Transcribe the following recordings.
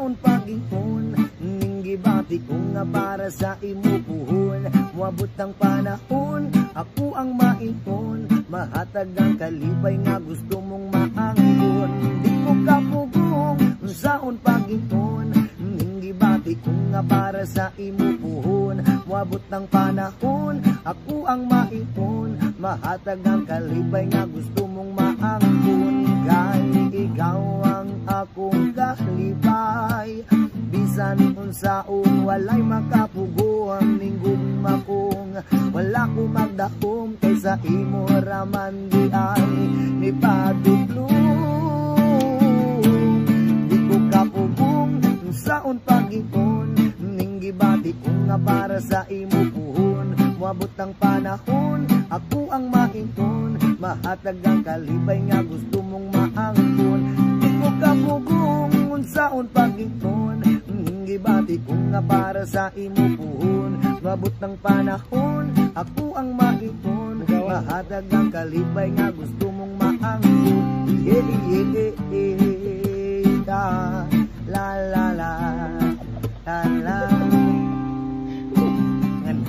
unsaon pag-ingon, ning gibati ko nga para sa imo puhon. Moabot ang panahon, ako ang maingon, mahatag ang kalibay nga gusto mong maanggon. Di ko kapugong, unsaon pag-ingon, ning gibati ko nga para sa imo puhon. Moabot ang panahon, ako ang maingon, mahatag ang kalibay nga gusto mong maanggon. Kay ikaw ang akong kalibay, bisan unsaon walay makapuguan. Ning gugma kong wala ko magdahom, kaysa imo raman di ay ni padudlong. Di ko kapugong, unsaon pag-ingon, ning gibati ko nga para sa imo puhon. Moabot ang panahon, ako ang maingon, mahatag ang kalibay nga gusto mong maanggon. Di ko kapugong, unsaon pag-ingon, ning gibati ko nga para sa imo puhon. Moabot ang panahon, ako ang maingon, mahatag ang kalibay nga gusto mong maanggon. Yeah, yeah, yeah, yeah, la la la la la.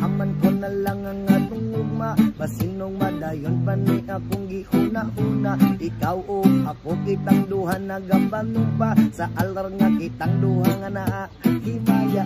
Aman ko na lang ang atong ugma, basinong madayon pa ni akong gihuna-huna. Ikaw o ako kitang duha nagabanong pa, sa alar nga kitang duha nga naa himaya.